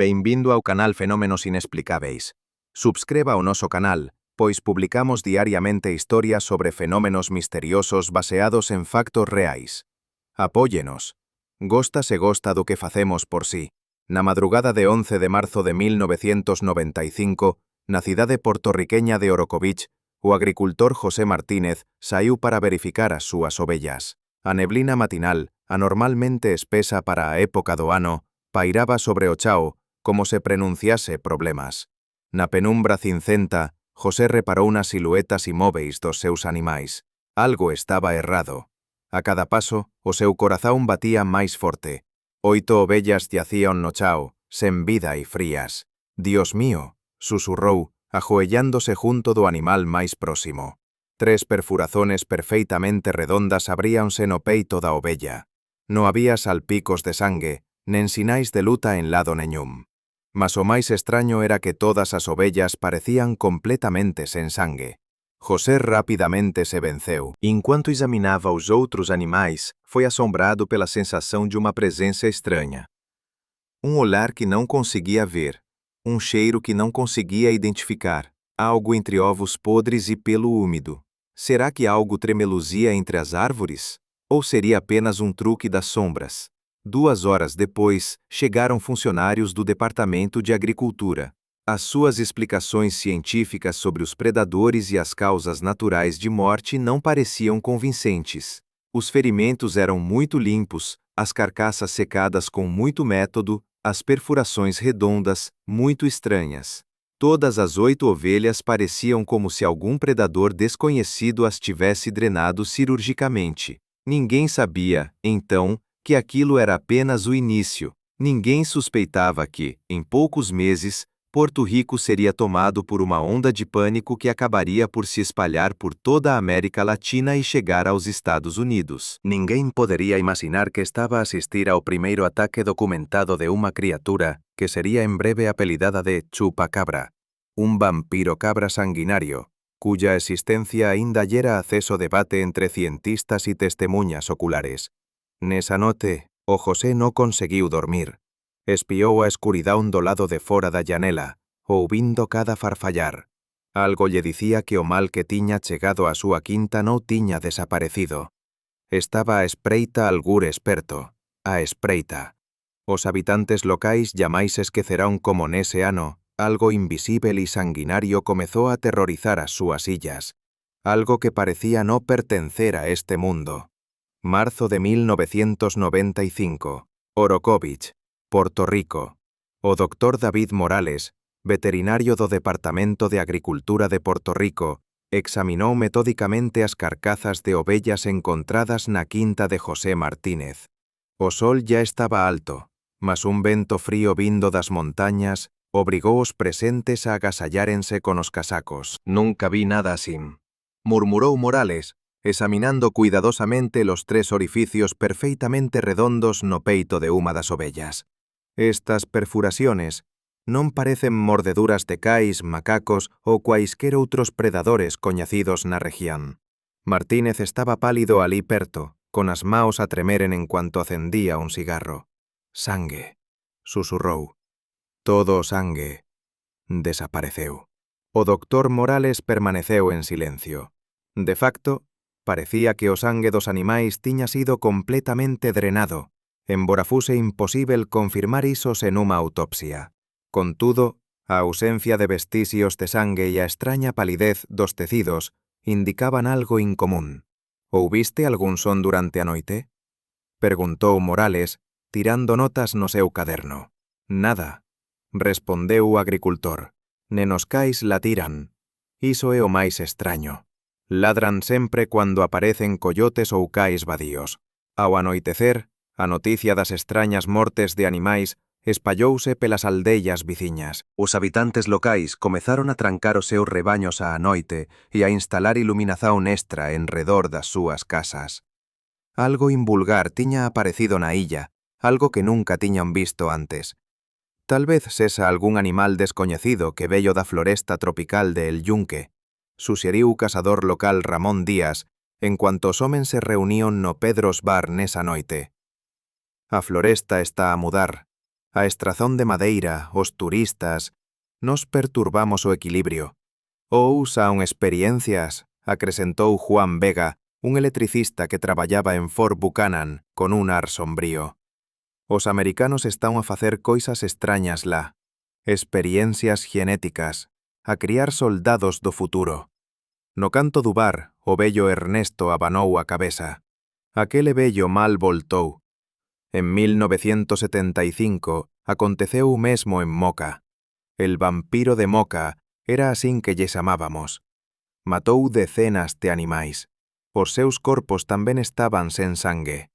Bem-vindo ao canal Fenómenos Inexplicáveis. Subscreva o noso canal, pois publicamos diariamente historias sobre fenómenos misteriosos baseados en factos reais. Apóyenos. Gosta se gosta do que facemos por si. Na madrugada de 11 de marzo de 1995, na cidade portorriqueña de Orokovich, o agricultor José Martínez saiu para verificar as súas ovellas. A neblina matinal, anormalmente espesa para a época do ano, pairaba sobre o chao, como se pronunciase problemas. Na penumbra cincenta, José reparou nas siluetas imóveis dos seus animais. Algo estaba errado. A cada paso, o seu corazón batía máis forte. 8 ovellas yacían no chao, sen vida e frías. «Dios mío», susurrou, ajoellándose junto do animal máis próximo. 3 perfurazones perfeitamente redondas abríanse no peito da ovella. Non había salpicos de sangue, nen sinais de luta en lado neñún. Mas o máis extraño era que todas as ovellas parecían completamente sen sangue. José rapidamente se venceu. Enquanto examinava os outros animais, foi assombrado pela sensação de uma presença estranha. Olhar que não conseguia ver. Cheiro que não conseguia identificar. Algo entre ovos podres e pelo úmido. Será que algo tremeluzia entre as árvores? Ou seria apenas um truque das sombras? 2 horas depois, chegaram funcionários do Departamento de Agricultura. As suas explicações científicas sobre os predadores e as causas naturais de morte não pareciam convincentes. Os ferimentos eram muito limpos, as carcaças secadas com muito método, as perfurações redondas, muito estranhas. Todas as 8 ovelhas pareciam como se algum predador desconhecido as tivesse drenado cirurgicamente. Ninguém sabia, então, que aquilo era apenas o início. Ninguém suspeitava que, em poucos meses, Porto Rico seria tomado por uma onda de pânico que acabaria por se espalhar por toda a América Latina e chegar aos Estados Unidos. Ninguém poderia imaginar que estava a assistir ao primeiro ataque documentado de uma criatura que seria em breve apelidada de Chupacabra, vampiro cabra sanguinario, cuya existencia ainda gera aceso debate entre cientistas e testemunhas oculares. Nesa noite, o José non conseguiu dormir. Espiou a escuridão do lado de fora da janela, ouvindo cada farfallar. Algo lle dicía que o mal que tiña chegado á súa quinta non tiña desaparecido. Estaba a espreita algún experto, a espreita. Os habitantes locais jamais esquecerán como nese ano, algo invisível e sanguinario comezou a aterrorizar as súas illas. Algo que parecía non pertencer a este mundo. Marzo de 1995, Orokovich, Porto Rico. O Dr. David Morales, veterinario do Departamento de Agricultura de Porto Rico, examinou metódicamente as carcazas de ovellas encontradas na quinta de José Martínez. O sol ya estaba alto, mas un vento frío vindo das montañas obrigou os presentes a agasallárense con os casacos. «Nunca vi nada así», murmurou Morales, examinando cuidadosamente los 3 orificios perfeitamente redondos no peito de unha das ovellas. Estas perfuraciones non parecen mordeduras de cais, macacos ou cuaisquer outros predadores coñecidos na región. Martínez estaba pálido alí perto, con as maos a tremeren en cuanto acendía un cigarro. «Sangue», susurrou. «Todo o sangue desapareceu». O Dr. Morales permaneceu en silencio. De facto, parecía que o sangue dos animais tiña sido completamente drenado, embora fose imposível confirmar iso sen unha autopsia. Contudo, a ausencia de vestixios de sangue e a extraña palidez dos tecidos indicaban algo incomún. «Ouviste algún son durante a noite?» Preguntou Morales, tirando notas no seu caderno. «Nada», respondeu o agricultor. «Nen os cais latiran. Iso é o máis extraño. Ladran sempre cuando aparecen coyotes ou cais vadíos. Ao anoitecer, a noticia das extrañas mortes de animais espallouse pelas aldeas viciñas. Os habitantes locais comezaron a trancar os seus rebaños á noite e a instalar iluminación extra en redor das súas casas. Algo invulgar tiña aparecido na illa, algo que nunca tiñan visto antes. Tal vez sesa algún animal descoñecido que vello da floresta tropical de El Yunque, suxeriu o cazador local Ramón Díaz, en cuanto os homens se reunían no Pedro's Bar nesa noite. «A floresta está a mudar», A extrazón de madeira, os turistas, nos perturbamos o equilibrio. Ou son experiencias, acrecentou Juan Vega, un electricista que traballaba en Fort Buchanan, con un ar sombrío. Os americanos están a facer coisas extrañas lá. Experiencias genéticas, a criar soldados do futuro. No canto do bar, o vello Ernesto abanou a cabeza. Aquele vello mal voltou. En 1975 aconteceu o mesmo en Moca. El vampiro de Moca era asín que lle chamábamos. Matou decenas de animais. Os seus corpos tamén estaban sen sangue.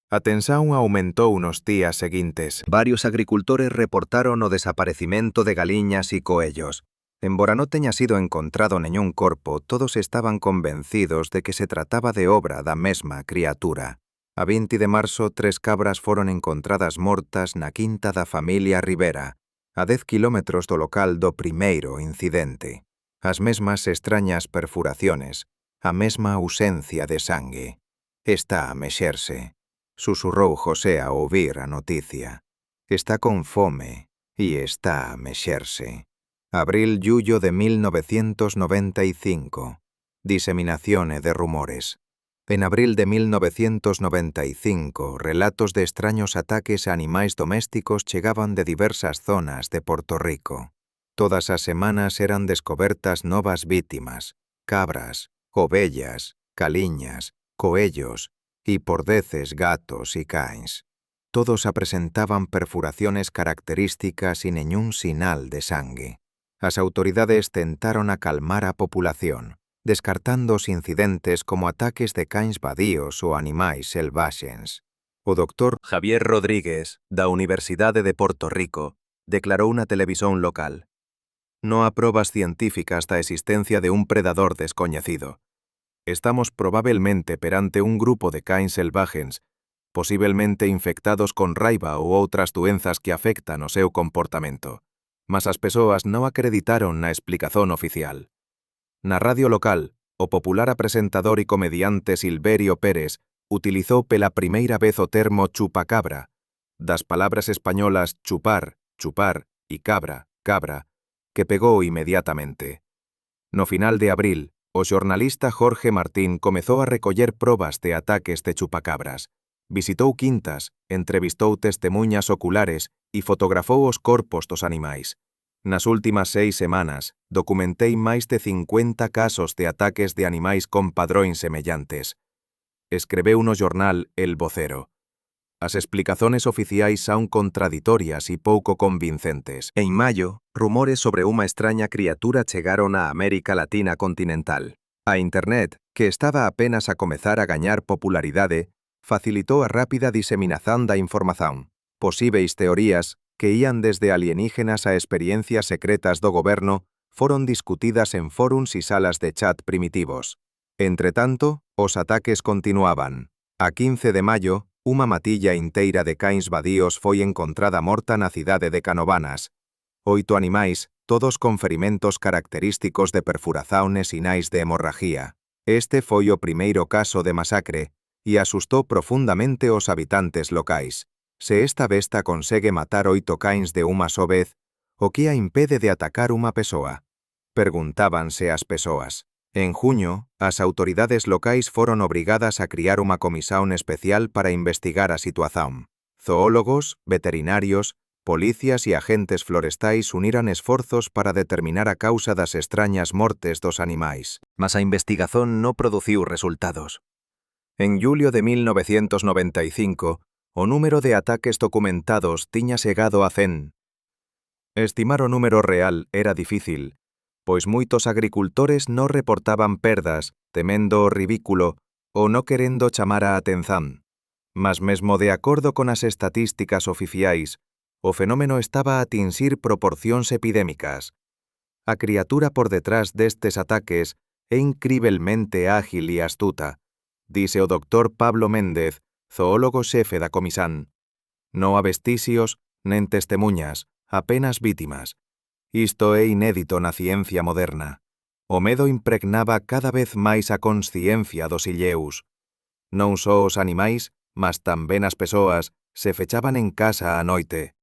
A tensión aumentou nos días seguintes. Varios agricultores reportaron o desaparecimento de galiñas e coellos. Embora non teña sido encontrado neñún corpo, todos estaban convencidos de que se trataba de obra da mesma criatura. A 20 de marzo, 3 cabras foron encontradas mortas na quinta da familia Rivera, a 10 kilómetros do local do primeiro incidente. As mesmas extrañas perfuraciones, a mesma ausencia de sangue. Está a mexerse, susurrou José a ouvir a noticia. Está con fome e está a mexerse. Abril-Llullo de 1995. Diseminazione de rumores. En abril de 1995, relatos de extraños ataques a animais domésticos chegaban de diversas zonas de Porto Rico. Todas as semanas eran descobertas novas vítimas, cabras, ovellas, caliñas, coellos e por veces gatos e cães. Todos presentaban perfuraciones características e neñún sinal de sangue. As autoridades tentaron acalmar a populación, descartando os incidentes como ataques de cães vadíos ou animais selvaxens. O doctor Javier Rodríguez, da Universidade de Porto Rico, declarou na televisión local: "Non há probas científicas da existencia de un predador descoñecido. Estamos probablemente perante un grupo de cães selvaxens, posiblemente infectados con raiva ou outras doenzas que afectan o seu comportamento. Mas as persoas non acreditaron na explicación oficial. Na radio local, o popular apresentador e comediante Silverio Pérez utilizou pela primeira vez o termo chupacabra, das palabras españolas chupar, chupar e cabra, cabra, que pegou inmediatamente. No final de abril, o xornalista Jorge Martín comezou a recoller probas de ataques de chupacabras. Visitou quintas, entrevistou testemunhas oculares e fotografou os corpos dos animais. Nas últimas 6 semanas, documentei máis de 50 casos de ataques de animais con padróns semellantes. Escreveu no jornal El Vocero. As explicaciones oficiais son contraditorias e pouco convincentes. En maio, rumores sobre unha extraña criatura chegaron a América Latina continental. A Internet, que estaba apenas a comezar a gañar popularidade, facilitou a rápida diseminación da información. Posíbeis teorías, que ían desde alienígenas a experiencias secretas do goberno, foron discutidas en fóruns e salas de chat primitivos. Entretanto, os ataques continuaban. A 15 de maio, unha matilla inteira de cães vadíos foi encontrada morta na cidade de Canovanas. 8 animais, todos con ferimentos característicos de perfuración e sinais de hemorragia. Este foi o primeiro caso de masacre, e asustou profundamente os habitantes locais. Se esta besta consegue matar 8 cães de unha só vez, o que a impede de atacar unha persoa? Preguntábanse as persoas. En juño, as autoridades locais foron obrigadas a criar unha comisión especial para investigar a situación. Zoólogos, veterinarios, policías e agentes florestais uniran esforzos para determinar a causa das extrañas mortes dos animais. Mas a investigación non produciu resultados. En julio de 1995, o número de ataques documentados tiña chegado a 100. Estimar o número real era difícil, pois moitos agricultores non reportaban perdas, temendo o ridículo ou non querendo chamar a atención. Mas mesmo de acordo con as estatísticas oficiais, o fenómeno estaba a atinxir proporcións epidémicas. A criatura por detrás destes ataques é incrivelmente ágil e astuta, dice o doctor Pablo Méndez, zoólogo xefe da comisión. Non há vestixios, nen testemunhas, apenas vítimas. Isto é inédito na ciencia moderna. O medo impregnaba cada vez máis a consciencia dos illeus. Non só os animais, mas tamén as persoas, Se fechaban en casa a noite.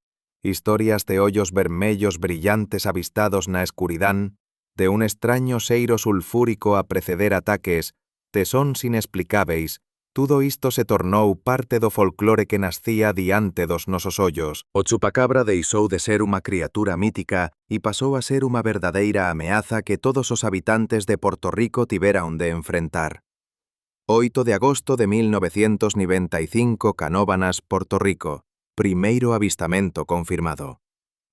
Historias de ollos vermellos brillantes avistados na escuridán, de un extraño xeiro sulfúrico a preceder ataques, tesóns inexplicáveis, tudo isto se tornou parte do folclore que nascía diante dos nosos ollos. O chupacabra deixou de ser unha criatura mítica e pasou a ser unha verdadeira ameaza que todos os habitantes de Porto Rico tiveran de enfrentar. 8 de agosto de 1995, Canóvanas, Porto Rico. Primeiro avistamento confirmado.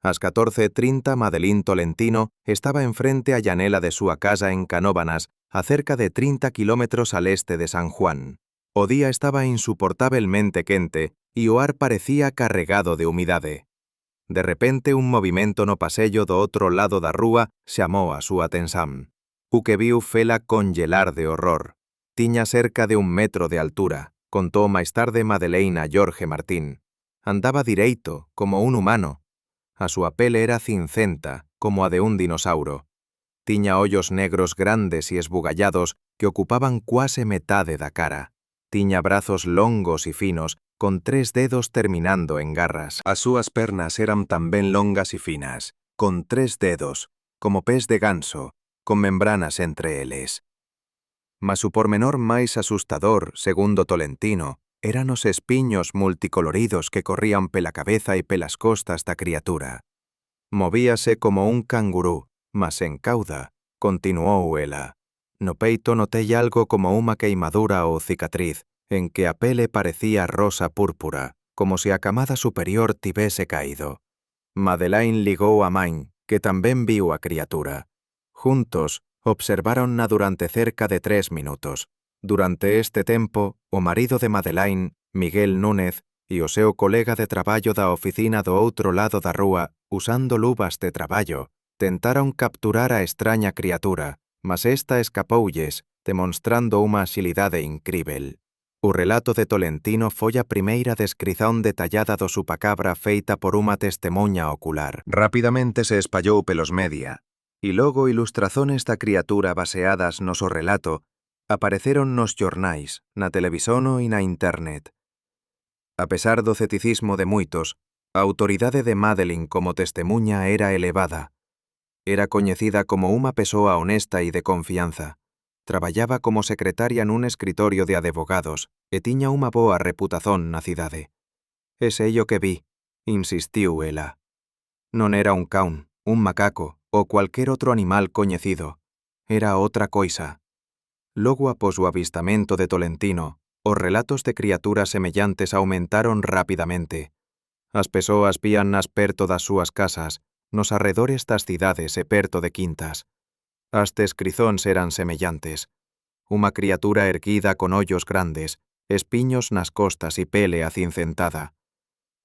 Ás 14:30, Madeline Tolentino estaba enfrente a llanela de súa casa en Canóvanas, a cerca de 30 kilómetros al este de San Juan. O día estaba insuportablemente quente e o ar parecía carregado de humidade. De repente, un movimento no pasello do outro lado da rúa chamou a súa atención. O que viu fela congelar de horror. Tiña cerca de 1 metro de altura, contou máis tarde Madeleine a Jorge Martín. Andaba direito, como un humano. A súa pele era cincenta, como a de un dinosauro. Tiña ollos negros grandes e esbugallados que ocupaban cuase metade da cara. Tiña brazos longos e finos, con 3 dedos terminando en garras. As súas pernas eran tamén longas e finas, con 3 dedos, como pés de ganso, con membranas entre eles. Mas o pormenor máis asustador, segundo Tolentino, eran os espiños multicoloridos que corrían pela cabeza e pelas costas da criatura. Movíase como un cangurú, mas en cauda, continuou ela. No peito notei algo como unha queimadura ou cicatriz, en que a pele parecía rosa púrpura, como se a camada superior tivese caído. Madeleine ligou a man, que tamén viu a criatura. Juntos, observáronna durante cerca de 3 minutos. Durante este tempo, o marido de Madeleine, Miguel Núñez, e o seu colega de traballo da oficina do outro lado da rúa, usando luvas de traballo, tentaron capturar a extraña criatura, mas esta escapoulles, demonstrando unha axilidade incrível. O relato de Tolentino foi a primeira descrición detallada do chupacabra feita por unha testemunha ocular. Rapidamente se espallou pelos media, e logo ilustrazones da criatura baseadas no seu relato apareceron nos xornais, na televisión e na internet. A pesar do ceticismo de moitos, a autoridade de Madeline como testemunha era elevada. Era coñecida como unha persoa honesta e de confianza. Traballaba como secretaria nun escritorio de advogados e tiña unha boa reputación na cidade. É sei o que vi, insistiu ela. Non era un caun, un macaco ou cualquier outro animal coñecido. Era outra coisa. Logo após o avistamento de Tolentino, os relatos de criaturas semellantes aumentaron rapidamente. As persoas víannas perto das súas casas, nos arredores das cidades e perto de quintas. As descrizóns eran semellantes. Unha criatura erguida con ollos grandes, espiños nas costas e pele acincentada.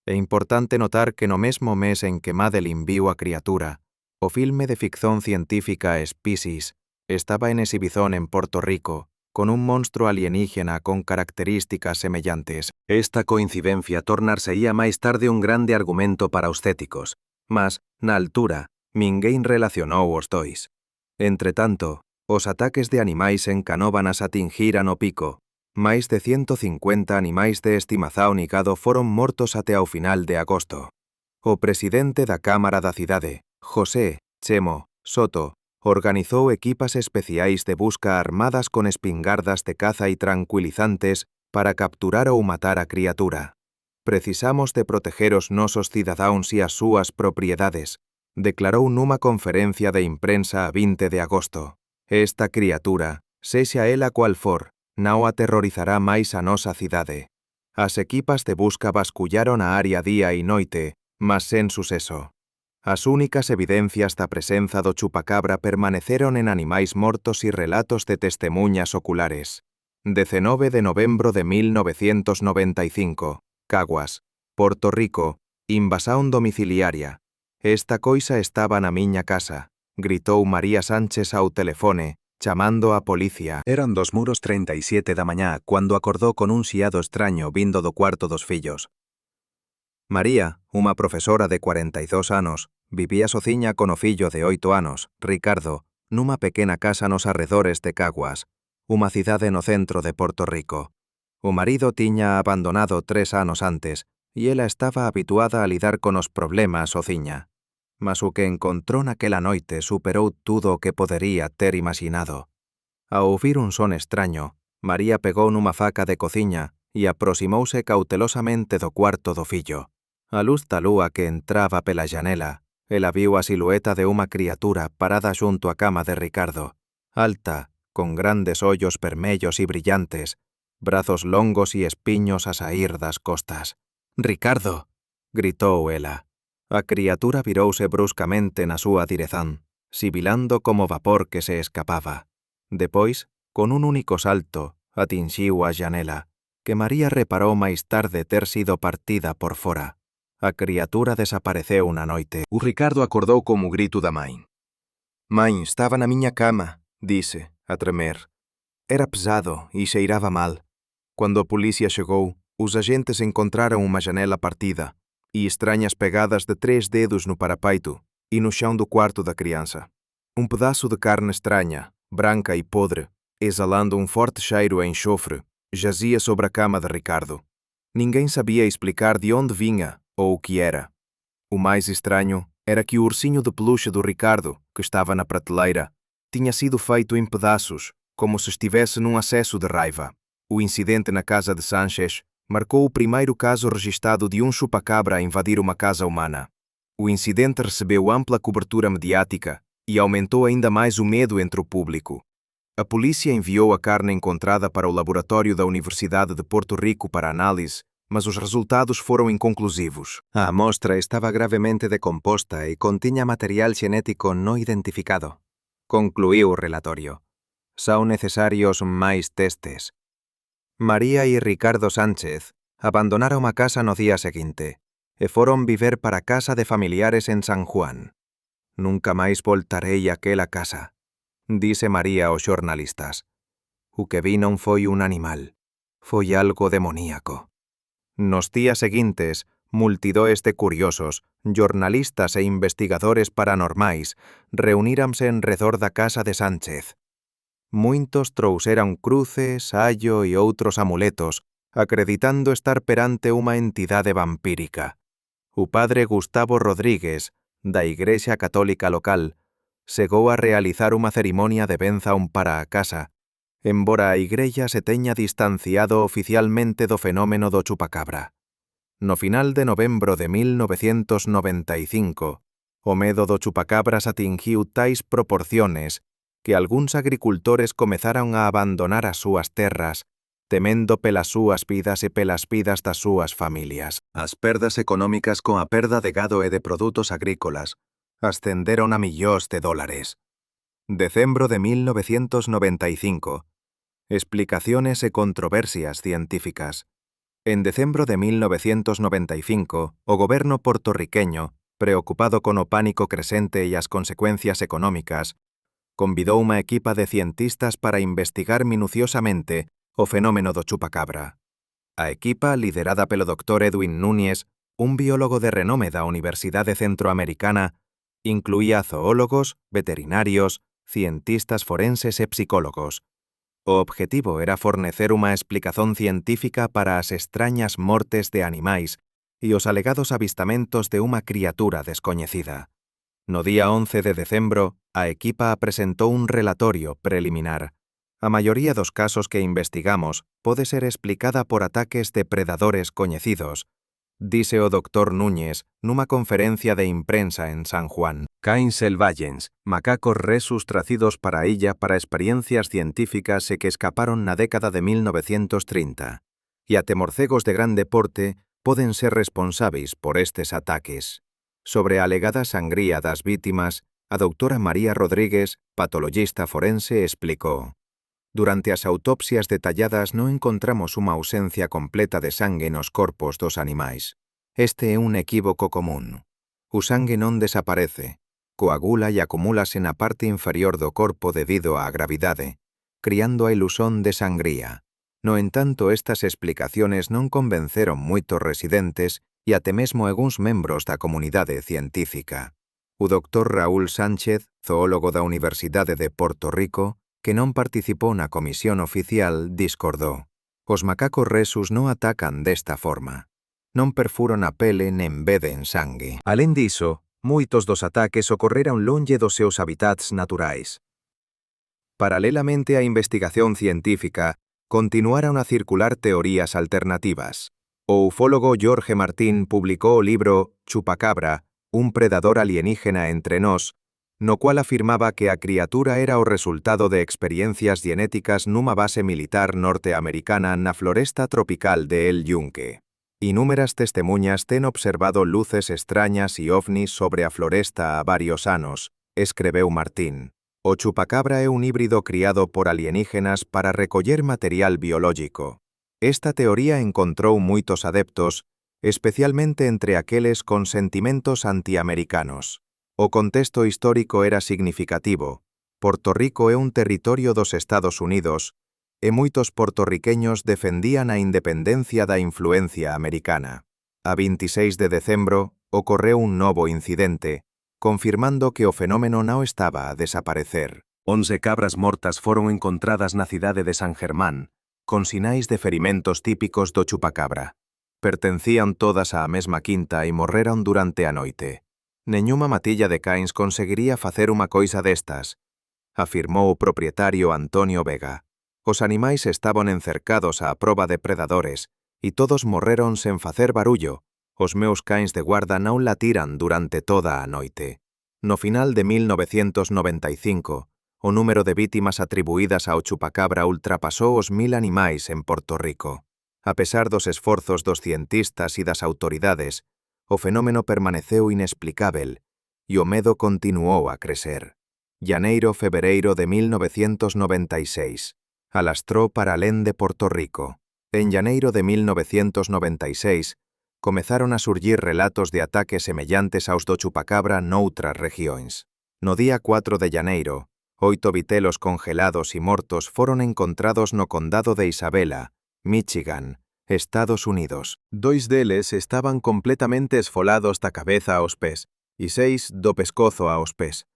É importante notar que no mesmo mes en que Madeline viu a criatura, o filme de ficción científica Species estaba en exhibición en Porto Rico, con un monstruo alienígena con características semellantes. Esta coincidencia tornarseía máis tarde un grande argumento para os céticos, mas, na altura, ninguén relacionou os dois. Entretanto, os ataques de animais en Canóvanas atingiran o pico. Máis de 150 animais de estimación e gado foron mortos até ao final de agosto. O presidente da Cámara da cidade, José Chemo Soto, organizou equipas especiais de busca armadas con espingardas de caza e tranquilizantes para capturar ou matar a criatura. Precisamos de proteger os nosos cidadáns e as súas propiedades, declarou nunha conferencia de imprensa a 20 de agosto. Esta criatura, sexa ela cual for, non aterrorizará máis a nosa cidade. As equipas de busca vascullaron a área día e noite, mas sen suceso. As únicas evidencias da presenza do chupacabra permaneceron en animais mortos e relatos de testemunhas oculares. 19 de novembro de 1995, Caguas, Porto Rico, invasión domiciliaria. Esta coisa estaba na miña casa, gritou María Sánchez ao telefone, chamando a policía. Eran 2:37 da mañá cando acordou con un xiado extraño vindo do cuarto dos fillos. María, unha profesora de 42 anos, vivía sociña con o fillo de 8 anos, Ricardo, nunha pequena casa nos arredores de Caguas, unha cidade no centro de Porto Rico. O marido tiña abandonado 3 anos antes, e ela estaba habituada a lidar con os problemas ociña. Mas o que encontró naquela noite superou tudo o que podería ter imaginado. Ao ouvir un son extraño, María pegou nunha faca de cociña e aproximouse cautelosamente do cuarto do fillo. A luz da lúa que entraba pela janela, ela viu a silueta de unha criatura parada xunto á cama de Ricardo, alta, con grandes ollos vermellos e brillantes, brazos longos e espiños a saír das costas. «Ricardo!», gritou ela. A criatura virouse bruscamente na súa direzón, sibilando como vapor que se escapaba. Depois, con un único salto, atinxiu a janela, que María reparou máis tarde ter sido partida por fora. A criatura desapareceu na noite. O Ricardo acordou como o grito da mãe. «Mãe, estaba na miña cama», disse, a tremer. Era pesado e cheiraba mal. Quando a polícia chegou, os agentes encontraram uma janela partida e estranhas pegadas de 3 dedos no parapeito e no chão do quarto da criança. Um pedaço de carne estranha, branca e podre, exalando um forte cheiro a enxofre, jazia sobre a cama de Ricardo. Ninguém sabia explicar de onde vinha ou o que era. O mais estranho era que o ursinho de peluche do Ricardo, que estava na prateleira, tinha sido feito em pedaços, como se estivesse num acesso de raiva. O incidente na casa de Sánchez marcou o primeiro caso registado de um chupacabra a invadir uma casa humana. O incidente recebeu ampla cobertura mediática e aumentou ainda mais o medo entre o público. A polícia enviou a carne encontrada para o laboratório da Universidade de Porto Rico para análise, mas os resultados foram inconclusivos. A amostra estaba gravemente decomposta e continha material xenético non identificado. Concluiu o relatorio. Son necesarios máis testes. María e Ricardo Sánchez abandonaron a casa no día seguinte e foron viver para casa de familiares en San Juan. «Nunca máis voltarei àquela casa», dise María aos xornalistas. «O que vi non foi un animal, foi algo demoníaco». Nos días seguintes, multidóes de curiosos, jornalistas e investigadores paranormais reuníranse en redor da casa de Sánchez. Muitos trouxeran cruces, allo e outros amuletos, acreditando estar perante unha entidade vampírica. O padre Gustavo Rodríguez, da Igrexa Católica local, chegou a realizar unha cerimonia de benzaón para a casa, embora a Igrexa se teña distanciado oficialmente do fenómeno do chupacabra. No final de novembro de 1995, o medo do chupacabras atingiu tais proporciones que algúns agricultores comezaron a abandonar as súas terras, temendo pelas súas vidas e pelas vidas das súas familias. As perdas económicas con a perda de gado e de produtos agrícolas ascenderon a millóns de dólares. Decembro de 1995. Explicaciones e controversias científicas. En decembro de 1995, o goberno portorriqueño, preocupado con o pánico crescente e as consecuencias económicas, convidou unha equipa de cientistas para investigar minuciosamente o fenómeno do chupacabra. A equipa, liderada pelo Dr. Edwin Núñez, un biólogo de renome da Universidade Centroamericana, incluía zoólogos, veterinarios, cientistas forenses e psicólogos. O obxectivo era fornecer unha explicación científica para as extrañas mortes de animais e os alegados avistamentos de unha criatura descoñecida. No día 11 de decembro, a equipa presentou un relatorio preliminar. A maioría dos casos que investigamos pode ser explicada por ataques de predadores coñecidos, dise o Dr. Núñez nunha conferencia de imprensa en San Juan. Cães selvagens, macacos resus tracidos para a illa para experiencias científicas e que escaparon na década de 1930. E até morcegos de grande porte poden ser responsáveis por estes ataques. Sobre a alegada sangría das vítimas, a doutora María Rodríguez, patologista forense, explicou: «Durante as autopsias detalladas non encontramos unha ausencia completa de sangue nos corpos dos animais. Este é un equívoco común. O sangue non desaparece, coagula e acumúlase na parte inferior do corpo debido á gravidade, criando a ilusón de sangría. No entanto, estas explicaciones non convenceron moitos residentes e até mesmo algúns membros da comunidade científica. O Dr. Raúl Sánchez, zoólogo da Universidade de Porto Rico, que non participou na comisión oficial, discordou. Os macacos resus non atacan desta forma. non perfuron a pele nen beben sangue. Alén diso, moitos dos ataques ocorreron longe dos seus habitats naturais. Paralelamente á investigación científica, continuaron a circular teorías alternativas. O ufólogo Jorge Martín publicou o libro Chupacabra, un predador alienígena entre nós, no cual afirmaba que a criatura era o resultado de experiencias genéticas nunha base militar norteamericana na floresta tropical de El Yunque. Inúmeras testemuñas ten observado luces extrañas e ovnis sobre a floresta há varios anos, escreveu Martín. O chupacabra é un híbrido criado por alienígenas para recoller material biológico. Esta teoría encontrou moitos adeptos, especialmente entre aqueles con sentimentos antiamericanos. O contexto histórico era significativo. Porto Rico é un territorio dos Estados Unidos, e moitos portorriqueños defendían a independencia da influencia americana. A 26 de decembro, ocorreu un novo incidente, confirmando que o fenómeno non estaba a desaparecer. 11 cabras mortas foron encontradas na cidade de San Germán, con sinais de ferimentos típicos do chupacabra. Pertencían todas á mesma quinta e morreron durante a noite. Neñuma matilla de cães conseguiría facer unha coisa destas, afirmou o propietario Antonio Vega. Os animais estaban encercados á proba de predadores e todos morreron sen facer barullo. Os meus cães de guarda non latiran durante toda a noite. No final de 1995, o número de vítimas atribuídas ao chupacabra ultrapasou os 1000 animais en Porto Rico. A pesar dos esforzos dos cientistas e das autoridades, o fenómeno permaneceu inexplicável e o medo continuou a crecer. Janeiro-febreiro de 1996. Alastró para alén de Porto Rico. En janeiro de 1996, comezaron a surgir relatos de ataques semellantes aos do chupacabra noutras regións. No día 4 de janeiro, 8 vitelos congelados e mortos foron encontrados no condado de Isabela, Michigan, Estados Unidos. 2 deles estaban completamente esfolados da cabeza aos pés e 6 do pescozo aos pés.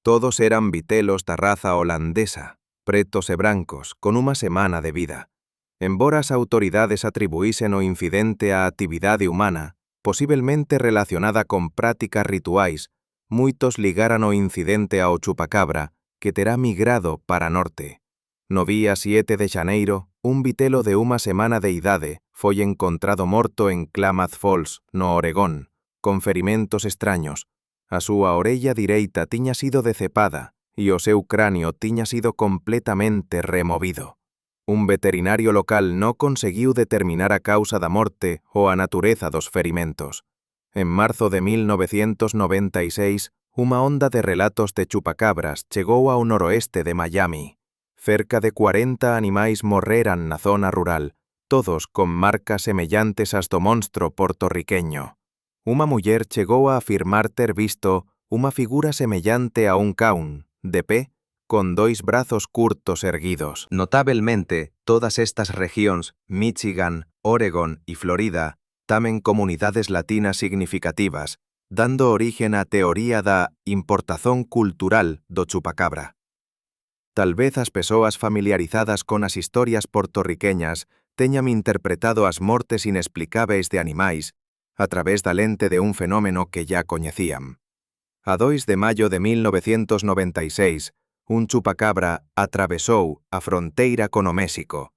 Todos eran vitelos da raza holandesa, pretos e brancos, con unha semana de vida. Embora as autoridades atribuísen o incidente á actividade humana, posiblemente relacionada con prácticas rituais, moitos ligaran o incidente ao chupacabra, que terá migrado para norte. No día 7 de xaneiro, un vitelo de unha semana de idade foi encontrado morto en Klamath Falls, no Oregón, con ferimentos extraños. A súa orella direita tiña sido decepada e o seu cráneo tiña sido completamente removido. Un veterinario local non conseguiu determinar a causa da morte ou a natureza dos ferimentos. En marzo de 1996, unha onda de relatos de chupacabras chegou ao noroeste de Miami. Cerca de 40 animais morreran na zona rural, todos con marcas semellantes ás do monstro portorriqueño. Unha muller chegou a afirmar ter visto unha figura semellante a un caún, de pé, con 2 brazos curtos erguidos. Notablemente, todas estas regións, Michigan, Oregon e Florida, tamen comunidades latinas significativas, dando origen á teoría da importación cultural do chupacabra. Tal vez as persoas familiarizadas con as historias portorriqueñas teñan interpretado as mortes inexplicáveis de animais a través da lente de un fenómeno que ya coñecían. A 2 de maio de 1996, un chupacabra atravesou a fronteira con o México.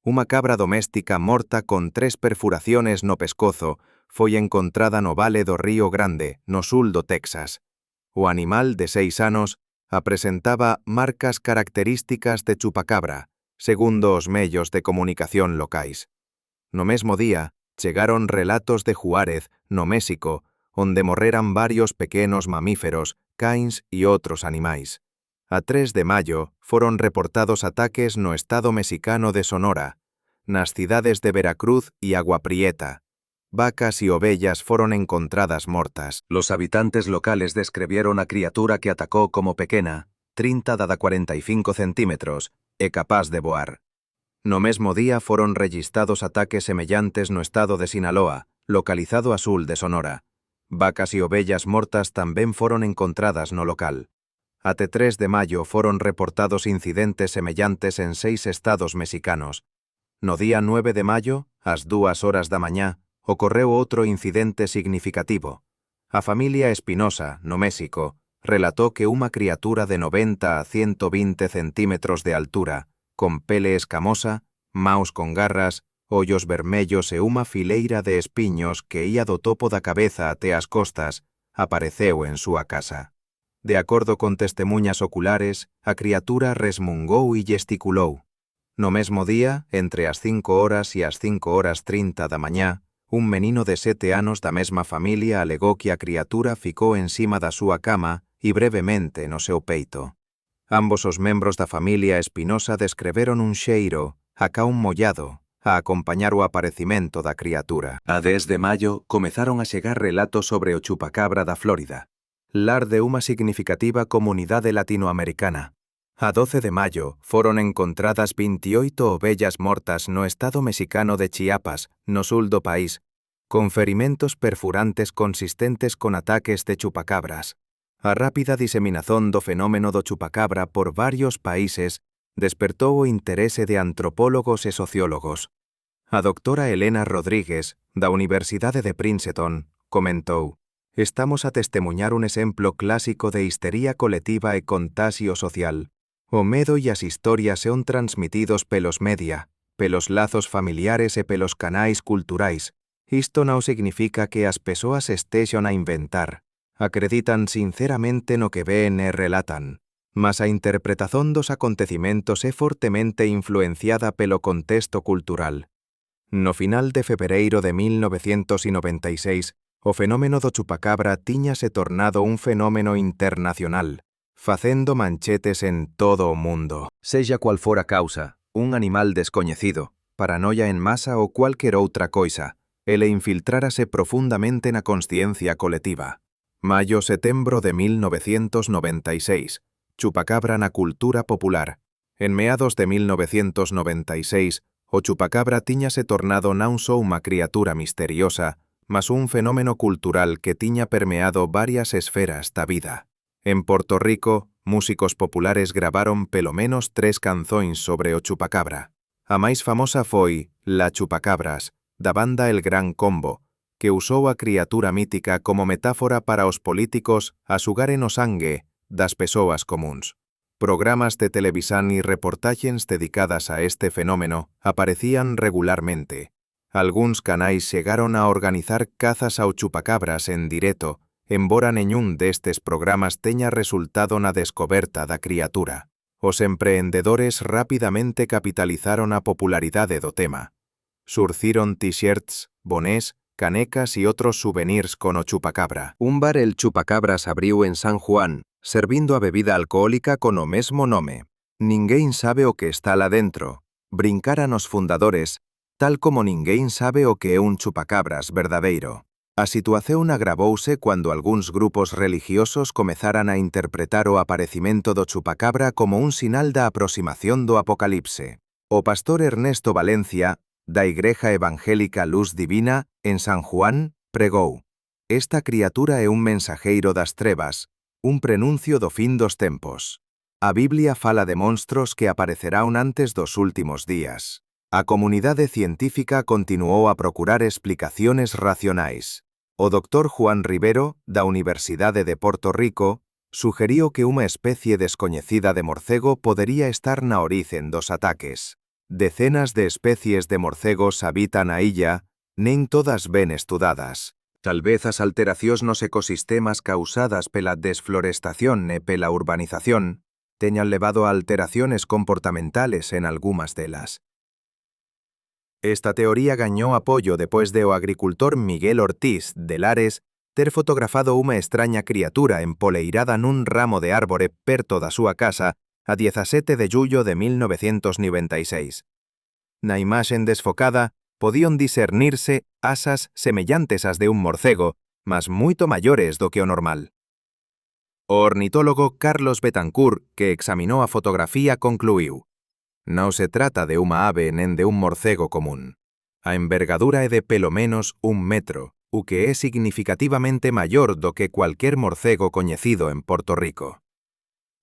Unha cabra doméstica morta con 3 perfuraciones no pescozo foi encontrada no vale do Río Grande, no sul do Texas. O animal de 6 anos apresentaba marcas características de chupacabra, segundo os medios de comunicación locais. No mesmo día, chegaron relatos de Juárez, no México, onde morreran varios pequenos mamíferos, cães e outros animais. A 3 de maio foron reportados ataques no estado mexicano de Sonora, nas cidades de Veracruz e Agua Prieta. Vacas e ovellas foron encontradas mortas. Los habitantes locales describieron a criatura que atacó como pequena, 30 dada 45 centímetros, e capaz de voar. No mesmo día foron registrados ataques semellantes no estado de Sinaloa, localizado a sul de Sonora. Vacas e ovellas mortas tamén foron encontradas no local. Até 3 de maio foron reportados incidentes semellantes en 6 estados mexicanos. No día 9 de maio, ás 2 horas da mañá, ocorreu outro incidente significativo. A familia Espinosa, no México, relató que unha criatura de 90 a 120 centímetros de altura, con pele escamosa, maus con garras, ollos vermellos e unha fileira de espiños que ía do topo da cabeza até as costas, apareceu en súa casa. De acordo con testemuñas oculares, a criatura resmungou e gesticulou. No mesmo día, entre as 5 horas e as 5:30 da mañá, un menino de 7 anos da mesma familia alegou que a criatura ficou encima da súa cama e brevemente no seu peito. Ambos os membros da familia Espinosa descreveron un xeiro, acá un mollado, a acompañar o aparecimento da criatura. A 10 de maio comezaron a chegar relatos sobre o chupacabra da Flórida, lar de unha significativa comunidade latinoamericana. A 12 de maio foron encontradas 28 ovellas mortas no estado mexicano de Chiapas, no sul do país, con ferimentos perfurantes consistentes con ataques de chupacabras. A rápida diseminación do fenómeno do chupacabra por varios países despertou o interese de antropólogos e sociólogos. A doctora Elena Rodríguez, da Universidade de Princeton, comentou: «Estamos a testemuñar un exemplo clásico de histeria colectiva e contaxio social. O medo e as historias son transmitidos pelos media, pelos lazos familiares e pelos canais culturais. Isto non significa que as persoas estexan a inventar. Acreditan sinceramente no que ven e relatan. Mas a interpretación dos acontecimentos é fortemente influenciada pelo contexto cultural. No final de febreiro de 1996, o fenómeno do chupacabra tiñase tornado un fenómeno internacional, facendo manchetes en todo o mundo. Sexa cual for a causa, un animal descoñecido, paranoia en masa ou cualquer outra coisa, ele infiltrárase profundamente na consciencia colectiva. Maio-setembro de 1996, chupacabra na cultura popular. En meados de 1996, o chupacabra tiñase tornado non só unha criatura misteriosa, mas un fenómeno cultural que tiña permeado varias esferas da vida. En Porto Rico, músicos populares gravaron pelo menos 3 canzóns sobre o chupacabra. A máis famosa foi La Chupacabras, da banda El Gran Combo, que usou a criatura mítica como metáfora para os políticos asugaren o sangue das persoas comuns. Programas de televisión e reportaxes dedicadas a este fenómeno aparecían regularmente. Algúns canais chegaron a organizar cazas ao chupacabras en directo, embora neñún destes programas teña resultado na descoberta da criatura. Os empreendedores rapidamente capitalizaron a popularidade do tema. Surciron t-shirts, bonés, canecas e outros souvenirs con o chupacabra. Un bar El Chupacabras abriu en San Juan, servindo a bebida alcohólica con o mesmo nome. Ninguén sabe o que está lá dentro. Brincaran os fundadores, tal como ninguén sabe o que é un chupacabras verdadeiro. A situación agravouse cando algúns grupos religiosos comezaran a interpretar o aparecimento do chupacabra como un sinal da aproximación do apocalipse. O pastor Ernesto Valencia, da Igreja Evangélica Luz Divina, en San Juan, pregou: «Esta criatura é un mensajeiro das trevas, un prenuncio do fin dos tempos. A Biblia fala de monstros que aparecerán antes dos últimos días». A comunidade científica continuou a procurar explicaciones racionais. O Dr. Juan Rivero, da Universidade de Porto Rico, sugeriu que unha especie descoñecida de morcego podería estar na origen dos ataques. Decenas de especies de morcegos habitan a illa, nen todas ben estudadas. Tal vez as alteracións nos ecosistemas causadas pela desflorestación e pela urbanización teñan levado a alteraciones comportamentales en algunhas delas. Esta teoría gañou apoio depois de o agricultor Miguel Ortiz, de Lares, ter fotografado unha extraña criatura empoleirada nun ramo de árbore perto da súa casa a 17 de jullo de 1996. Na imaxen desfocada, podían discernirse asas semellantes ás de un morcego, mas moito maiores do que o normal. O ornitólogo Carlos Betancourt, que examinou a fotografía, concluiu: «Non se trata de unha ave nen de un morcego común. A envergadura é de pelo menos 1 metro, o que é significativamente maior do que cualquier morcego coñecido en Porto Rico».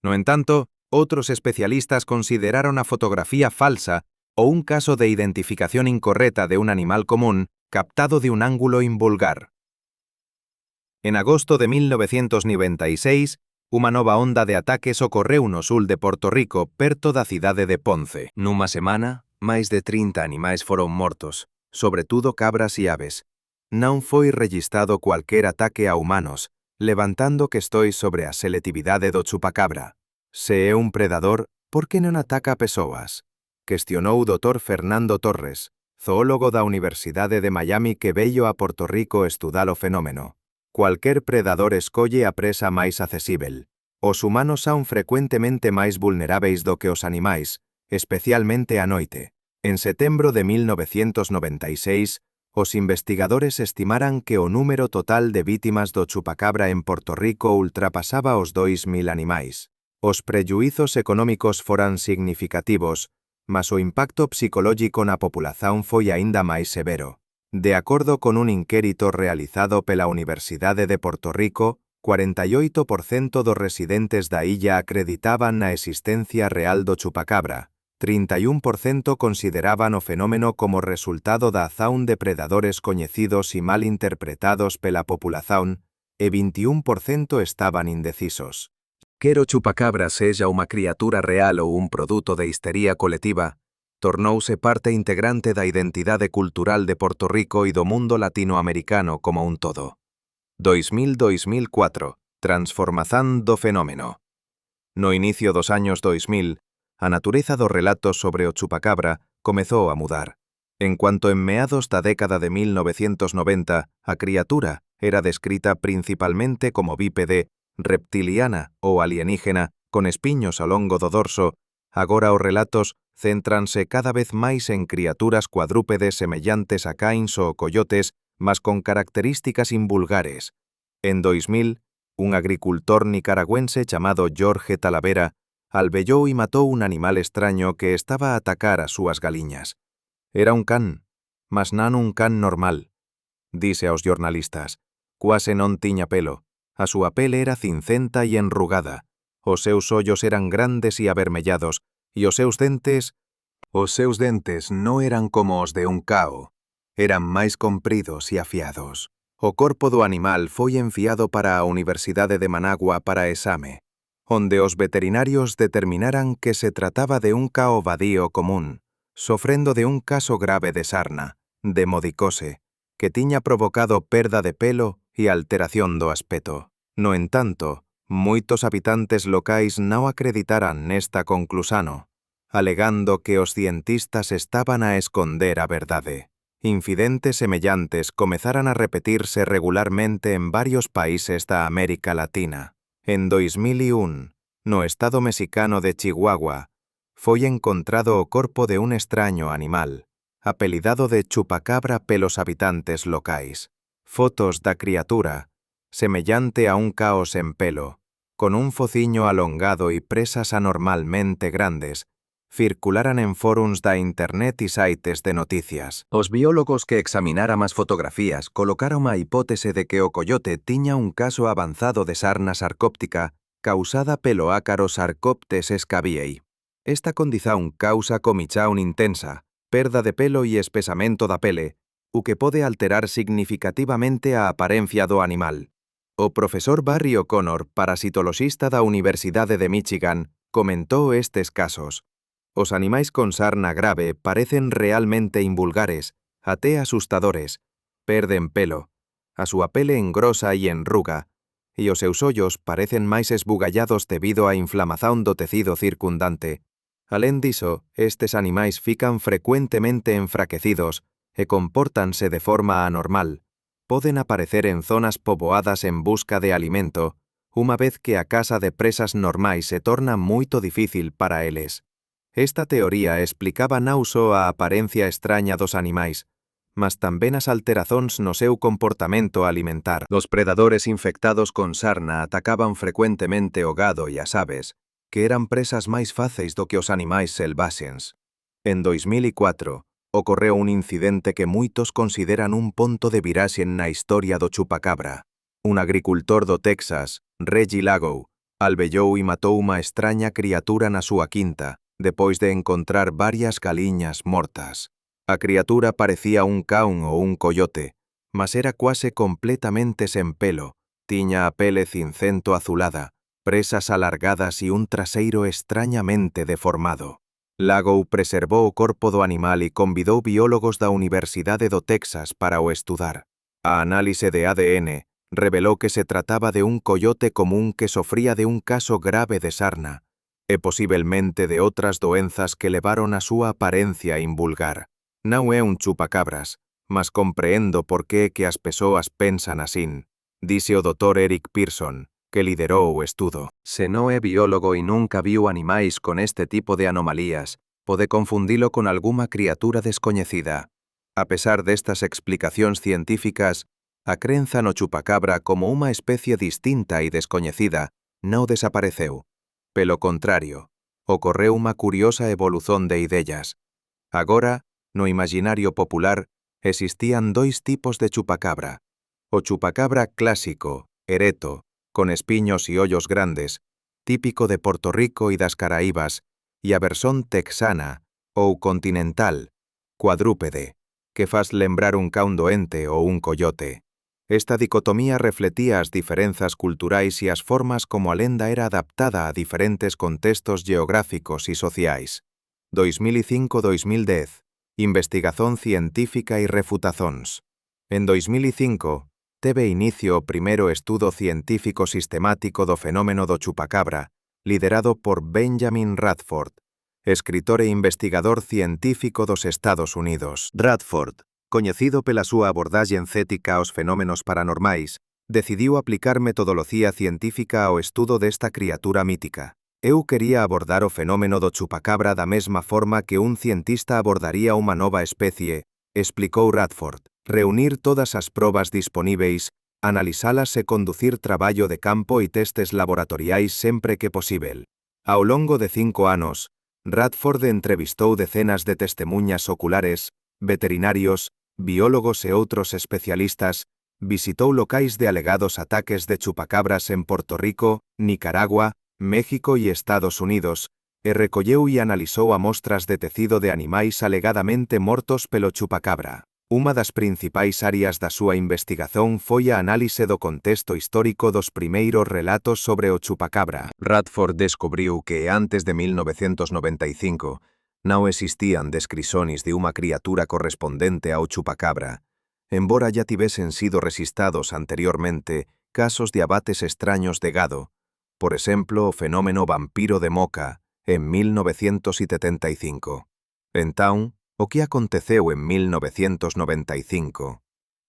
No entanto, outros especialistas consideraron a fotografía falsa ou un caso de identificación incorrecta de un animal común captado de un ángulo invulgar. En agosto de 1996, uma nova onda de ataques ocorreu no sul de Porto Rico, perto da cidade de Ponce. Numa semana, máis de 30 animais foron mortos, sobretudo cabras e aves. Non foi registrado cualquier ataque a humanos, levantando questões sobre a selectividade do chupacabra. Se é un predador, por que non ataca a persoas? Questionou o Dr. Fernando Torres, zoólogo da Universidade de Miami que veio a Porto Rico estudar o fenómeno. Cualquier predador escolle a presa máis accesível. Os humanos son frecuentemente máis vulneráveis do que os animais, especialmente a noite. En setembro de 1996, os investigadores estimaran que o número total de vítimas do chupacabra en Porto Rico ultrapasaba os 2.000 animais. Os prejuízos económicos foran significativos, mas o impacto psicológico na populación foi aínda máis severo. De acordo con un inquérito realizado pela Universidade de Porto Rico, 48% dos residentes da illa acreditaban na existencia real do chupacabra, 31% consideraban o fenómeno como resultado da acción de predadores coñecidos e mal interpretados pela populación, e 21% estaban indecisos. Quer o chupacabra sexa unha criatura real ou un produto de histeria colectiva, tornouse parte integrante da identidade cultural de Porto Rico e do mundo latinoamericano como un todo. 2000-2004, transformación do fenómeno. No inicio dos años 2000, a natureza dos relatos sobre o chupacabra comezou a mudar. En cuanto en meados da década de 1990, a criatura era descrita principalmente como bípede, reptiliana ou alienígena, con espiños ao longo do dorso, agora os relatos céntranse cada vez máis en criaturas cuadrúpedes semellantes a cães ou coyotes, mas con características invulgares. En 2000, un agricultor nicaragüense chamado Jorge Talavera albellou e matou un animal extraño que estaba a atacar as súas galiñas. Era un can, mas non un can normal, dise aos jornalistas. Quase non tiña pelo, a súa pele era cincenta e enrugada, os seus ollos eran grandes e avermellados, e os seus dentes non eran como os de un cao, eran máis compridos e afiados. O corpo do animal foi enviado para a Universidade de Managua para exame, onde os veterinarios determinaran que se trataba de un cao vadío común, sofrendo de un caso grave de sarna, de modicose, que tiña provocado perda de pelo e alteración do aspecto. No entanto, moitos habitantes locais non acreditaran nesta conclusano, alegando que os cientistas estaban a esconder a verdade. Incidentes semellantes comezaran a repetirse regularmente en varios países da América Latina. En 2001, no estado mexicano de Chihuahua, foi encontrado o corpo de un extraño animal, apelidado de chupacabra pelos habitantes locais. Fotos da criatura, semellante a un caos en pelo, con un fociño alongado e presas anormalmente grandes, circularan en fóruns da internet e sites de noticias. Os biólogos que examinaran as fotografías colocaron a hipótese de que o coyote tiña un caso avanzado de sarna sarcóptica causada pelo ácaro Sarcoptes scabiei. Esta condición causa comichaun intensa, perda de pelo e espesamento da pele, o que pode alterar significativamente a aparencia do animal. O profesor Barry O'Connor, parasitoloxista da Universidade de Michigan, comentou estes casos. Os animais con sarna grave parecen realmente invulgares, até asustadores, perden pelo, a súa pele engrosa e enruga, e os seus ollos parecen máis esbugallados debido á inflamación do tecido circundante. Alén diso, estes animais fican frecuentemente enfraquecidos e compórtanse de forma anormal. Poden aparecer en zonas poboadas en busca de alimento, unha vez que a casa de presas normais se torna moito difícil para eles. Esta teoría explicaba non só a aparencia extraña dos animais, mas tamén as alterazóns no seu comportamento alimentar. Os predadores infectados con sarna atacaban frecuentemente o gado e as aves, que eran presas máis fáceis do que os animais selvaxens. En 2004, ocorreu un incidente que moitos consideran un ponto de viraxe na historia do chupacabra. Un agricultor do Texas, Reggie Lago, albellou e matou unha extraña criatura na súa quinta, depois de encontrar varias galiñas mortas. A criatura parecía un caun ou un coyote, mas era quase completamente sen pelo, tiña a pele cincento azulada, presas alargadas e un traseiro extrañamente deformado. Lagou preservou o corpo do animal e convidou biólogos da Universidade do Texas para o estudar. A análise de ADN revelou que se trataba de un coyote común que sofría de un caso grave de sarna, e posiblemente de outras doenzas que levaron a súa apariencia invulgar. Non é un chupacabras, mas compreendo por que as persoas pensan asín, dise o Dr. Eric Pearson, que liderou o estudo. Se non é biólogo e nunca viu animais con este tipo de anomalías, pode confundilo con algunha criatura descoñecida. A pesar destas explicacións científicas, a crenza no chupacabra como unha especie distinta e descoñecida non desapareceu. Pelo contrario, ocorreu unha curiosa evolución de ideas. Agora, no imaginario popular, existían dois tipos de chupacabra. O chupacabra clásico, erecto, con espiños e ollos grandes, típico de Porto Rico e das Caraíbas, e a versión texana, ou continental, cuadrúpede, que faz lembrar un caun doente ou un coyote. Esta dicotomía refletía as diferenzas culturais e as formas como a lenda era adaptada a diferentes contextos geográficos e sociais. 2005-2010. Investigación científica e refutacións. En 2005, teve inicio o primeiro estudo científico sistemático do fenómeno do chupacabra, liderado por Benjamin Radford, escritor e investigador científico dos Estados Unidos. Radford, coñecido pela súa abordaxe encética aos fenómenos paranormais, decidiu aplicar metodoloxía científica ao estudo desta criatura mítica. Eu quería abordar o fenómeno do chupacabra da mesma forma que un cientista abordaría unha nova especie, explicou Radford. Reunir todas as probas disponíveis, analizalas e conducir traballo de campo e testes laboratoriais sempre que posíbel. Ao longo de 5 anos, Radford entrevistou decenas de testemuñas oculares, veterinarios, biólogos e outros especialistas, visitou locais de alegados ataques de chupacabras en Porto Rico, Nicaragua, México e Estados Unidos, e recolleu e analizou amostras de tecido de animais alegadamente mortos pelo chupacabra. Unha das principais áreas da súa investigación foi a análise do contexto histórico dos primeiros relatos sobre o chupacabra. Radford descubriu que antes de 1995 non existían descrições de unha criatura correspondente ao chupacabra, embora ya tivesen sido registrados anteriormente casos de abates extraños de gado, por exemplo, o fenómeno vampiro de Moca, en 1975. Entón, o que aconteceu en 1995?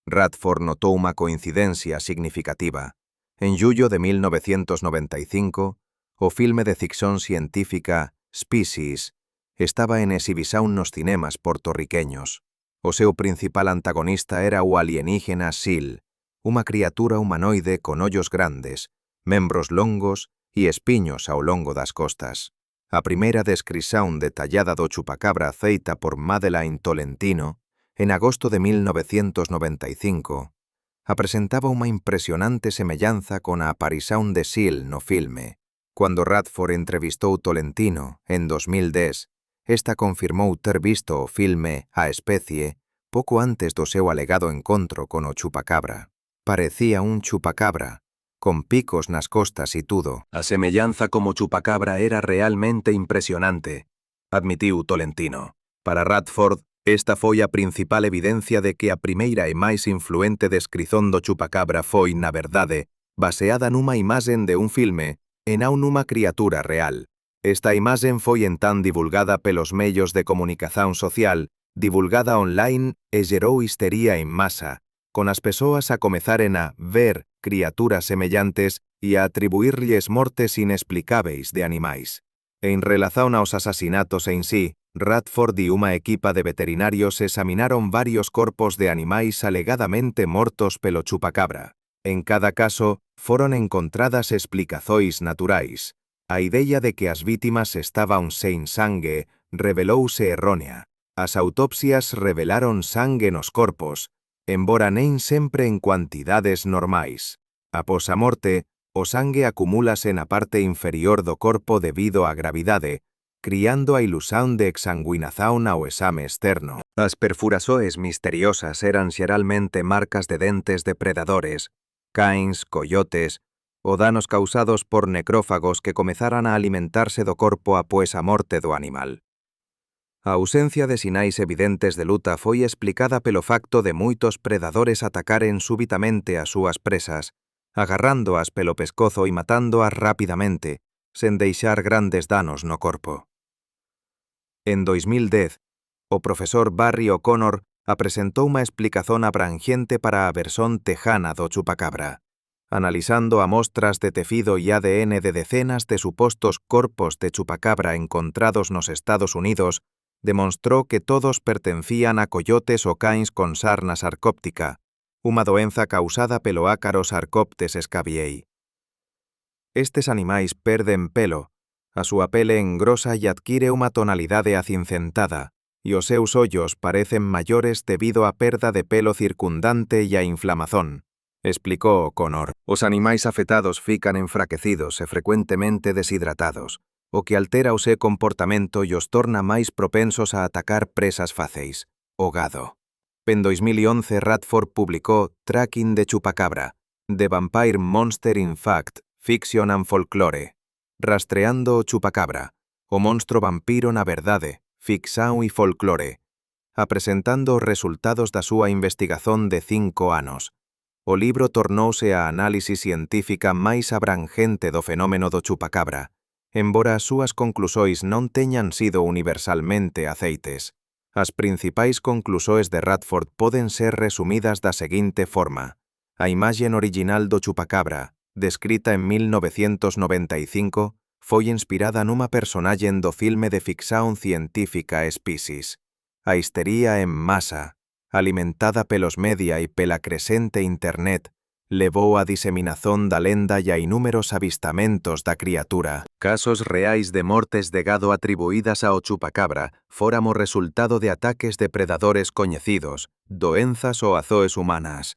Radford notou unha coincidencia significativa. En jullo de 1995, o filme de ficción científica Species estaba en exhibición nos cinemas portorriqueños. O seu principal antagonista era o alienígena Seal, unha criatura humanoide con ollos grandes, membros longos e espiños ao longo das costas. A primeira descrición detallada do chupacabra feita por Madeleine Tolentino, en agosto de 1995, apresentaba unha impresionante semellanza con a aparición de Seal no filme. Cando Radford entrevistou Tolentino, en 2010, esta confirmou ter visto o filme A especie pouco antes do seu alegado encontro con o chupacabra. Parecía un chupacabra, con picos nas costas e tudo. A semellanza como chupacabra era realmente impresionante, admitiu Tolentino. Para Radford, esta foi a principal evidencia de que a primeira e máis influente descrición do chupacabra foi, na verdade, baseada nunha imaxen de un filme e non nunha criatura real. Esta imaxen foi entón divulgada pelos medios de comunicación social, divulgada online e xerou histeria en masa, con as persoas a comezaren a ver criaturas semellantes e a atribuirlles mortes inexplicáveis de animais. En relación aos asasinatos en sí, Radford e unha equipa de veterinarios examinaron varios corpos de animais alegadamente mortos pelo chupacabra. En cada caso, foron encontradas explicacións naturais. A idea de que as vítimas estaban sen sangue revelouse errónea. As autopsias revelaron sangue nos corpos, embora nem sempre en cuantidades normais. Após a morte, o sangue acumúlase na parte inferior do corpo debido á gravidade, criando a ilusión de exsanguinación ao exame externo. As perfurações misteriosas eran xeralmente marcas de dentes de predadores, cães, coyotes, o danos causados por necrófagos que comezaran a alimentarse do corpo após a morte do animal. A ausencia de sinais evidentes de luta foi explicada pelo facto de moitos predadores atacaren súbitamente as súas presas, agarrándoas pelo pescozo e matándoas rapidamente, sen deixar grandes danos no corpo. En 2010, o profesor Barry O'Connor apresentou unha explicación abrangiente para a versión tejana do chupacabra, analizando amostras de tecido e ADN de decenas de supostos corpos de chupacabra encontrados nos Estados Unidos, demonstrou que todos pertencían a coyotes ou cães con sarna sarcóptica, unha doenza causada pelo ácaro Sarcoptes scabiei. Estes animais perden pelo, a súa pele engrosa e adquire unha tonalidade acincentada, e os seus ollos parecen maiores debido á perda de pelo circundante e á inflamazón, explicou O'Connor. Os animais afectados fican enfraquecidos e frecuentemente deshidratados, o que altera o seu comportamento e os torna máis propensos a atacar presas fáceis, o gado. En 2011 Radford publicou Tracking the Chupacabra, The Vampire Monster in Fact, Fiction and Folklore, rastreando o chupacabra, o monstro vampiro na verdade, ficção e folclore, apresentando os resultados da súa investigación de 5 anos. O libro tornouse a análise científica máis abrangente do fenómeno do chupacabra, embora as súas conclusóis non teñan sido universalmente aceites. As principais conclusóis de Radford poden ser resumidas da seguinte forma. A imaxe original do chupacabra, descrita en 1995, foi inspirada nunha personaxe do filme de ficción científica Species. A histeria en masa, alimentada pelos media e pela crescente internet, levou a diseminación da lenda e a inúmeros avistamentos da criatura. Casos reais de mortes de gado atribuídas ao chupacabra fóramos resultado de ataques de predadores coñecidos, doenzas ou azoes humanas.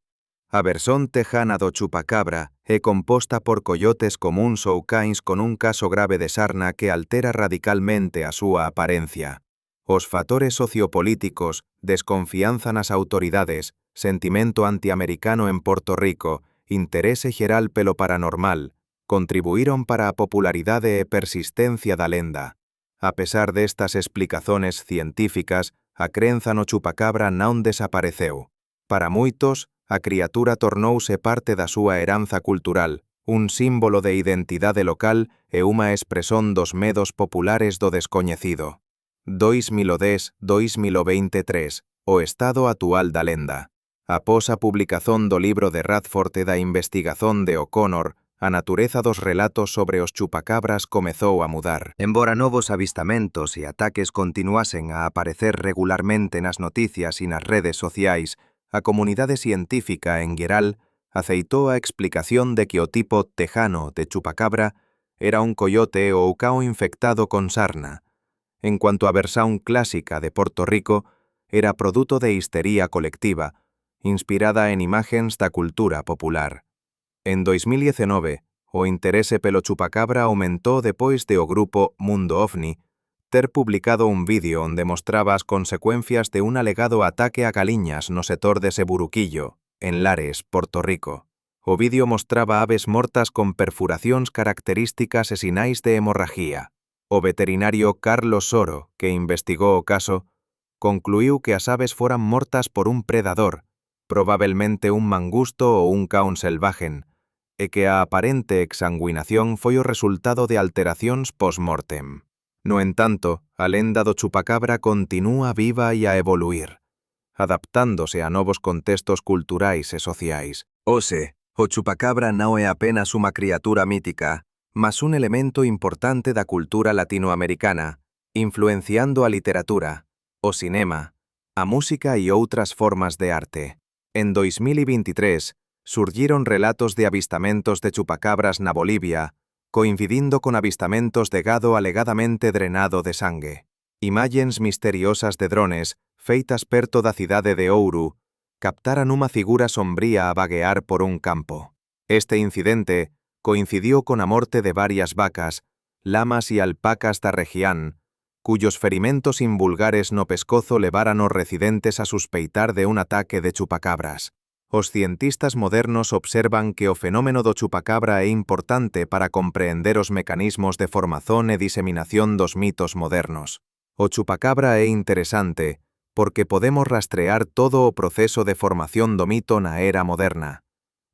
A versión tejana do chupacabra é composta por coyotes comúns ou cães con un caso grave de sarna que altera radicalmente a súa aparencia. Os factores sociopolíticos, desconfianza nas autoridades, sentimento antiamericano en Porto Rico, interese xeral pelo paranormal, contribuíron para a popularidade e persistencia da lenda. A pesar destas explicaciones científicas, a crenza no chupacabra non desapareceu. Para moitos, a criatura tornouse parte da súa heranza cultural, un símbolo de identidade local e unha expresión dos medos populares do descoñecido. 2010-2023, o estado actual da lenda. Após a publicación do libro de Radford e da investigación de O'Connor, a natureza dos relatos sobre os chupacabras comezou a mudar. Embora novos avistamentos e ataques continuasen a aparecer regularmente nas noticias e nas redes sociais, a comunidade científica en geral aceitou a explicación de que o tipo tejano de chupacabra era un coyote ou cao infectado con sarna, en cuanto a versión clásica de Porto Rico era produto de histería colectiva, inspirada en imagens da cultura popular. En 2019, o interese pelo chupacabra aumentou depois de o grupo Mundo OVNI ter publicado un vídeo onde mostraba as consecuencias de un alegado ataque a galiñas no sector de Seburuquillo, en Lares, Porto Rico. O vídeo mostraba aves mortas con perfuracións características e sinais de hemorraxía. O veterinario Carlos Soro, que investigou o caso, concluiu que as aves foran mortas por un predador, probablemente un mangusto ou un caón selvagen, e que a aparente exsanguinación foi o resultado de alteracións post-mortem. No entanto, a lenda do chupacabra continúa viva e a evoluir, adaptándose a novos contextos culturais e sociais. Ose, o chupacabra non é apenas unha criatura mítica, mas un elemento importante da cultura latinoamericana, influenciando a literatura, o cinema, a música e outras formas de arte. En 2023, surgiron relatos de avistamentos de chupacabras na Bolivia, coincidindo con avistamentos de gado alegadamente drenado de sangue. Imaxens misteriosas de drones, feitas perto da cidade de Ouro, captaran unha figura sombría a vaguear por un campo. Este incidente coincidió con a morte de varias vacas, lamas e alpacas da región, cuyos ferimentos invulgares no pescozo levaran os residentes a suspeitar de un ataque de chupacabras. Os cientistas modernos observan que o fenómeno do chupacabra é importante para compreender os mecanismos de formación e diseminación dos mitos modernos. O chupacabra é interesante porque podemos rastrear todo o proceso de formación do mito na era moderna,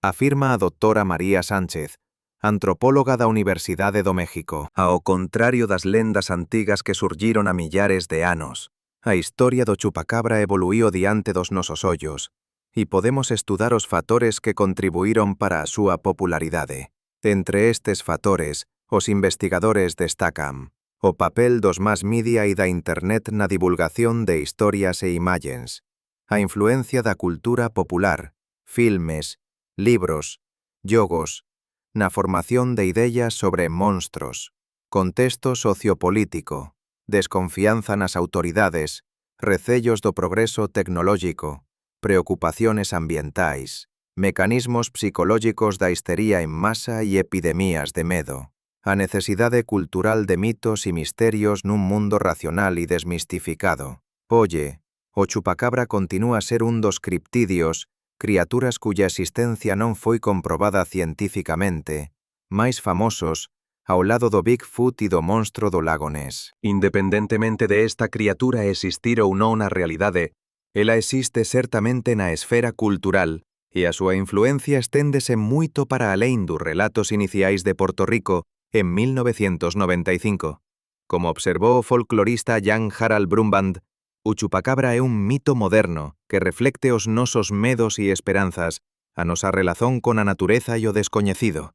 afirma a doutora María Sánchez, antropóloga da Universidade do México. Ao contrario das lendas antigas que surgiron a millares de anos, a historia do chupacabra evoluíu diante dos nosos ollos, e podemos estudar os fatores que contribuíron para a súa popularidade. Entre estes fatores, os investigadores destacan o papel dos mass media e da internet na divulgación de historias e imaxens, a influencia da cultura popular, filmes, libros, xogos, na formación de ideas sobre monstros, contexto sociopolítico, desconfianza nas autoridades, recellos do progreso tecnolóxico, preocupaciones ambientais, mecanismos psicológicos da histeria en masa e epidemías de medo, a necesidade cultural de mitos e misterios nun mundo racional e desmistificado. Oye, o chupacabra continúa a ser un dos criptídeos, criaturas cuya existencia non foi comprobada científicamente, máis famosos, ao lado do Bigfoot e do monstro do Lago Ness. Independentemente de esta criatura existir ou non na realidade, ela existe certamente na esfera cultural e a súa influencia esténdese moito para alén dos relatos iniciais de Porto Rico en 1995. Como observou o folclorista Jan Harald Brundtland, o chupacabra é un mito moderno que reflecte os nosos medos e esperanzas, a nosa relación con a natureza e o descoñecido.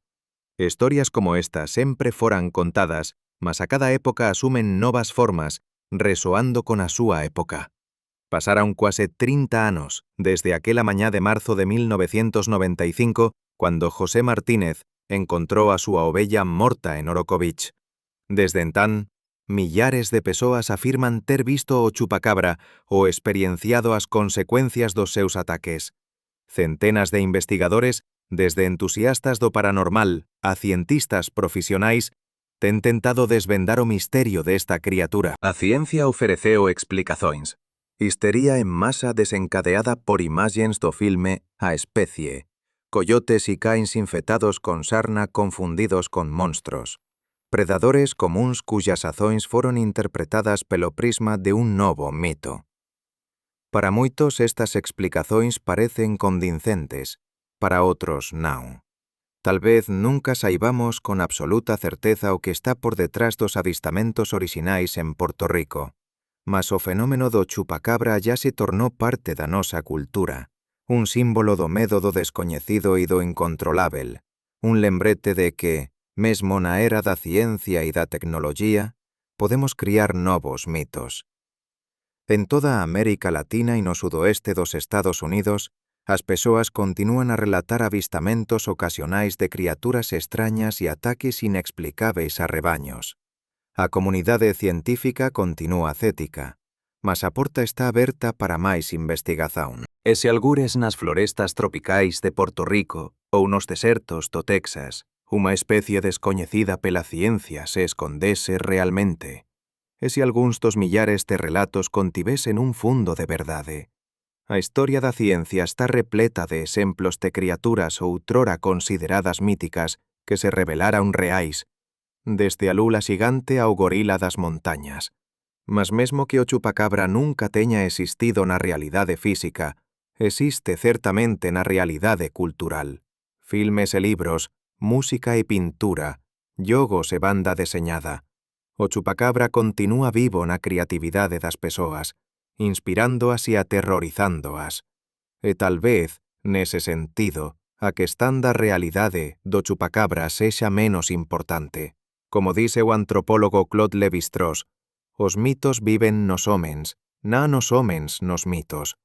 Historias como esta sempre foran contadas, mas a cada época asumen novas formas, resoando con a súa época. Pasaron quase 30 anos desde aquela mañá de marzo de 1995, cando José Martínez encontrou a súa ovella morta en Orokovich. Desde entán, millares de persoas afirman ter visto o chupacabra ou experienciado as consecuencias dos seus ataques. Centenas de investigadores, desde entusiastas do paranormal a cientistas profesionais, ten tentado desvendar o misterio desta criatura. A ciencia ofereceu explicacións. Histeria en masa desencadeada por imaxens do filme A Especie, coyotes e cães infectados con sarna confundidos con monstros, predadores comuns cuyas azóns foron interpretadas pelo prisma de un novo mito. Para moitos estas explicacións parecen convincentes, para outros non. Tal vez nunca saibamos con absoluta certeza o que está por detrás dos avistamentos orixinais en Porto Rico, mas o fenómeno do chupacabra ya se tornou parte da nosa cultura, un símbolo do medo do descoñecido e do incontrolável, un lembrete de que, mesmo na era da ciencia e da tecnoloxía, podemos criar novos mitos. En toda a América Latina e no sudoeste dos Estados Unidos, as persoas continúan a relatar avistamentos ocasionais de criaturas extrañas e ataques inexplicáveis a rebaños. A comunidade científica continúa cética, mas a porta está aberta para máis investigación. E se algures nas florestas tropicais de Porto Rico ou nos desertos do Texas, unha especie descoñecida pela ciencia se escondese realmente, e se algúns dos millares de relatos contivesen un fundo de verdade. A historia da ciencia está repleta de exemplos de criaturas outrora consideradas míticas que se revelaron reais, desde a lula xigante ao gorila das montañas. Mas mesmo que o chupacabra nunca teña existido na realidade física, existe certamente na realidade cultural. Filmes e libros, música e pintura, xogos e banda deseñada. O chupacabra continúa vivo na creatividade das persoas, inspirándoas e aterrorizándoas. E tal vez, nese sentido, a questán da realidade do chupacabra sexa menos importante. Como dice o antropólogo Claude Lévi-Strauss, os mitos viven nos homens, non os homens nos mitos.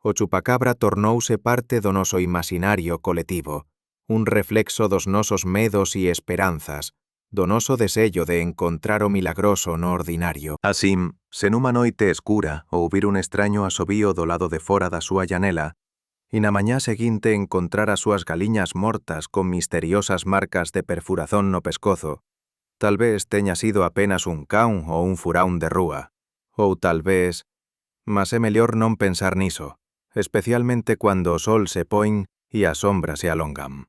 O chupacabra tornouse parte do noso imaginario colectivo, un reflexo dos nosos medos e esperanzas, do noso desello de encontrar o milagroso no ordinario. Así, se nunha noite escura ouvir un extraño asobío do lado de fora da súa llanela, e na mañá seguinte encontrar as súas galiñas mortas con misteriosas marcas de perfuración no pescozo, Tal vez teña sido apenas un caun ou un furaun de rúa. Ou tal vez... Mas é mellor non pensar niso, especialmente cuando o sol se poin e as sombras se alongan.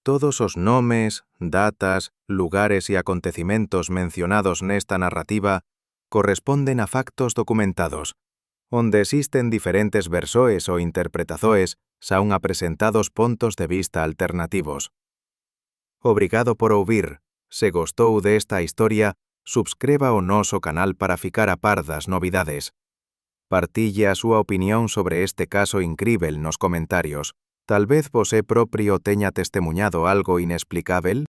Todos os nomes, datas, lugares e acontecimentos mencionados nesta narrativa corresponden a factos documentados, onde existen diferentes versoes ou interpretazoes saún apresentados pontos de vista alternativos. Obrigado por ouvir. Se gostou desta historia, subscriba o noso canal para ficar a par das novidades. Partille a súa opinión sobre este caso incríbel nos comentarios. Tal vez vosé propio teña testemuñado algo inexplicábel